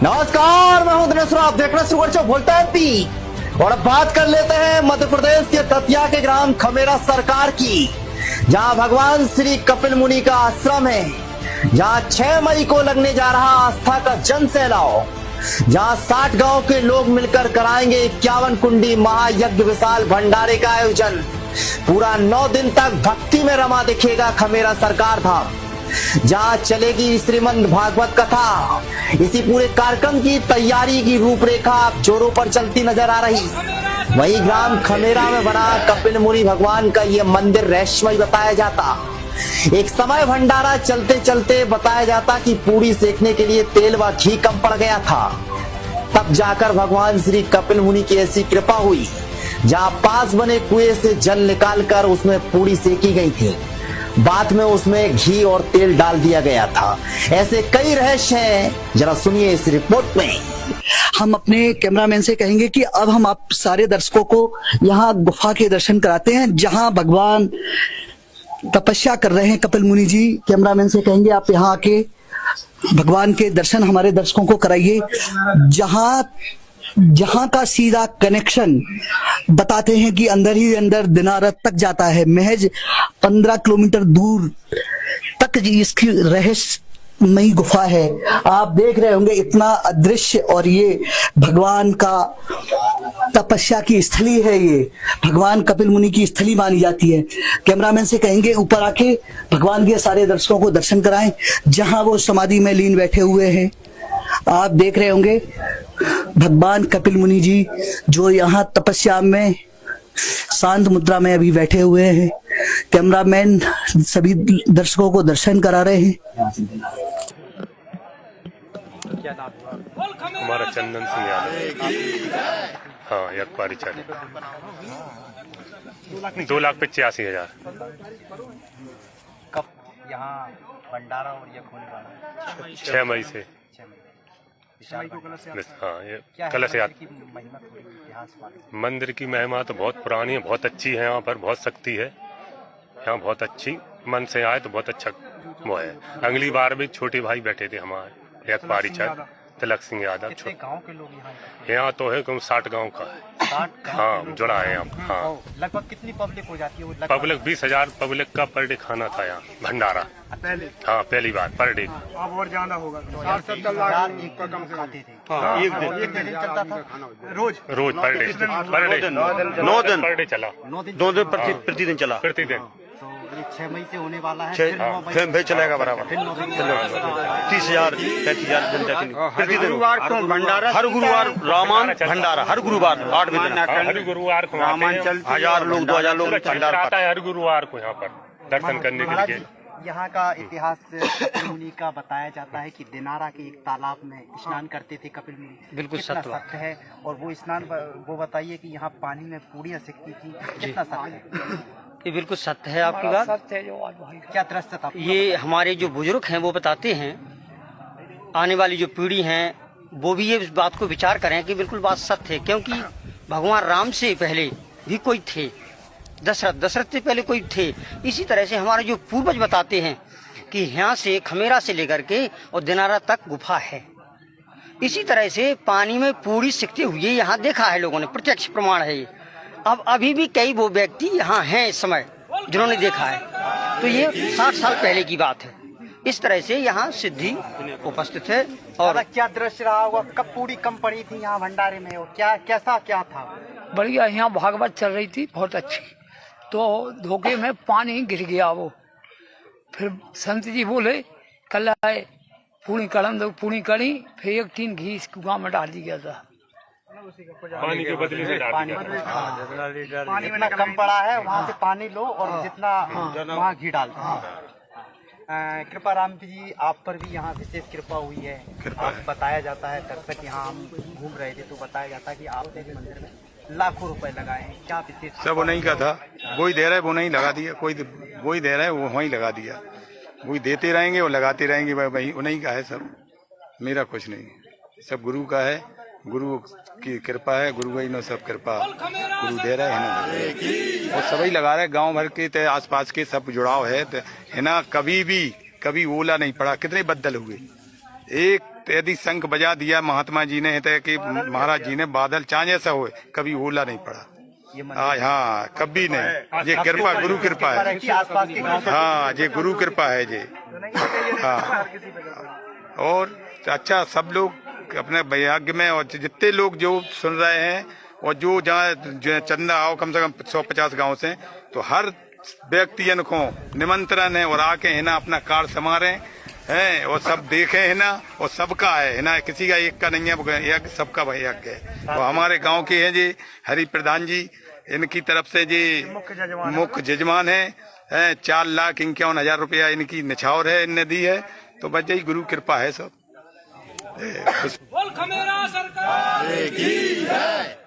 नमस्कार, मैं हूं दिनेश। आप देख रहे हैं सुपर शो बोलता है पी। और अब बात कर लेते हैं मध्य प्रदेश के दतिया के ग्राम खमेरा सरकार की, जहां भगवान श्री कपिल मुनि का आश्रम है, जहां 6 मई को लगने जा रहा आस्था का जन सैलाव, जहां 60 गांव के लोग मिलकर कराएंगे 51 कुंडी महायज्ञ विशाल भंडारे का आयोजन। पूरा 9 दिन तक भक्ति में रमा दिखेगा खमेरा सरकार धाम, जहां चलेगी श्रीमद् भागवत कथा। इसी पूरे कार्यक्रम की तैयारी की रूपरेखा आप जोरों पर चलती नजर आ रही। वहीं ग्राम खमेरा में बना कपिल मुनि भगवान का ये मंदिर रहस्यमय बताया जाता। एक समय भंडारा चलते चलते बताया जाता कि पूरी सेकने के लिए तेल व घी कम पड़ गया था। तब जाकर भगवान श्री कपिल मुनि की ऐसी कृपा हुई, जहां पास बने कुएं से जल निकालकर उसमें पूरी सेकी गई थी। बाद में उसमें घी और तेल डाल दिया गया था। ऐसे कई रहस्य हैं, जरा सुनिए इस रिपोर्ट में। हम अपने कैमरामैन से कहेंगे कि अब हम आप सारे दर्शकों को यहाँ गुफा के दर्शन कराते हैं, जहाँ भगवान तपस्या कर रहे हैं कपिल मुनि जी। कैमरामैन से कहेंगे आप यहाँ आके भगवान के दर्शन हमारे दर्शकों को कराइए, जहां का सीधा कनेक्शन बताते हैं कि अंदर ही अंदर दिनारत तक जाता है। महज 15 किलोमीटर दूर तक इसकी रहस्यमयी गुफा है। आप देख रहे होंगे इतना अदृश्य, और ये भगवान का तपस्या की स्थली है। ये भगवान कपिल मुनि की स्थली मानी जाती है। कैमरामैन से कहेंगे ऊपर आके भगवान के सारे दर्शकों को दर्शन कराएं, जहां वो समाधि में लीन बैठे हुए हैं। आप देख रहे होंगे भगवान कपिल मुनि जी, जो यहाँ तपस्या में शांत मुद्रा में अभी बैठे हुए हैं। कैमरामैन सभी दर्शकों को दर्शन करा रहे हैं। हमारा चंदन सिंह यादव, हाँ यकपारी चाली 2,85,000। कब यहाँ भंडारा और यज्ञ होने वाला है? 6 मई से। हाँ, ये कलश यात्रा। मंदिर की महिमा तो बहुत पुरानी है, बहुत अच्छी है। यहाँ पर बहुत शक्ति है, यहाँ बहुत अच्छी मन से आए तो बहुत अच्छा वो है। अगली बार भी छोटे भाई बैठे थे हमारे यकपारी चाल तिलक सिंह यादव। गांव के लोग यहाँ तो है 60 गांव का है। 60 हाँ, जुड़ा है यहाँ। हाँ, लगभग कितनी पब्लिक हो जाती है? पब्लिक 20,000 पब्लिक का पर डे खाना था यहाँ भंडारा। पहले हाँ, पहली बार पर डे। अब और ज्यादा होगा। 60-70 लाख कम से खाते थे। हाँ, एक दिन चलता था रोज पर डे 9 दिन पर डे चला। 2 दिन प्रतिदिन चला। प्रतिदिन। तो ये 6 मई से होने वाला है। फिर भी चलेगा बराबर 30,000 35,000 जनता प्रतिदिन। भंडारा हर गुरुवार रामान भंडारा, हर गुरुवार 8 बजे हर गुरुवार को रामायण चलती 1000 लोग 2000 लोग भंडारा आता है हर गुरुवार को यहाँ पर दर्शन करने के लिए। यहाँ का इतिहास कपिल मुनि का बताया जाता है कि दिनारा के एक तालाब में स्नान करते थे कपिल मुनि। बिल्कुल सत्य है। और वो स्नान वो बताइए कि यहाँ पानी में पूड़ियाँ सिकती थी, कितना सत्य है? ये बिल्कुल सत्य है आपकी बात। सत्य है। जो क्या दृश्य था? ये हमारे जो बुजुर्ग हैं वो बताते हैं, आने वाली जो पीढ़ी है वो भी ये इस बात को विचार करें कि बिल्कुल बात सत्य है। क्योंकि भगवान राम से पहले भी कोई थे, दशरथ से पहले कोई थे। इसी तरह से हमारे जो पूर्वज बताते हैं कि यहाँ से खमेरा से लेकर के और दिनारा तक गुफा है। इसी तरह से पानी में पूरी सिकते हुए यहाँ देखा है लोगों ने, प्रत्यक्ष प्रमाण है ये। अब अभी भी कई वो व्यक्ति यहाँ हैं इस समय जिन्होंने देखा है। तो ये 60 साल पहले की बात है। इस तरह से यहाँ सिद्धि उपस्थित है। और क्या दृश्य रहा होगा? कब पूरी कम पड़ी थी यहाँ भंडारे में? और क्या था? बढ़िया, यहाँ भागवत चल रही थी बहुत अच्छी, तो धोखे में पानी गिर गया। वो फिर संत जी बोले कल आए पूरी कड़म दो, पूरी कड़ी, फिर 1 टीन घी इस कुआं में डाल दिया था। पानी के बदले से पानी में ना कम पड़ा है, वहाँ से पानी लो और जितना वहाँ घी डाल दो। कृपा राम जी, आप पर भी यहाँ विशेष कृपा हुई है। आप बताया जाता है, दर्शक यहाँ हम घूम रहे थे तो बताया जाता है कि आपने भी मंदिर में लाखों रुपए लगाए हैं। क्या विशेष? सब वो नहीं का था, वही दे रहा है वो नहीं लगा दिया, कोई वही दे रहा है वो वही लगा दिया। वही देते रहेंगे और लगाते रहेंगे, वही उन्हीं का है सब, मेरा कुछ नहीं। सब गुरु का है, गुरु की कृपा है। गुरु वही नो सब कृपा, गुरु दे रहे हैं ना, और सभी लगा रहे। गांव भर के आसपास के सब जुड़ाव है ना। कभी ओला नहीं पड़ा। कितने बदल हुए, एक यदि शंख बजा दिया महात्मा जी ने है कि महाराज जी ने, बादल चाहे ऐसा हो, कभी ओला नहीं पड़ा। हाँ, कभी नहीं। ये कृपा, गुरु कृपा है। आसपास के गांव हाँ, ये गुरु कृपा है जी। हाँ, और अच्छा, सब लोग अपने वैराग्य में, और जितने लोग जो सुन रहे हैं और जो जहाँ चंदा आओ कम से कम 150 गांव से, तो हर व्यक्ति को निमंत्रण है और आके है ना अपना कार्ड संभाले हैं और सब देखे है ना, और सबका है ना, किसी का एक का नहीं है, यज्ञ सबका यज्ञ है। तो हमारे गांव के हैं जी हरि प्रधान जी, इनकी तरफ से जी मुख्य जजमान है। 4,51,000 रुपया इनकी निछावर है, इनने दी है। तो बस यही गुरु कृपा है सब। बोल खमेरा सरकार की है।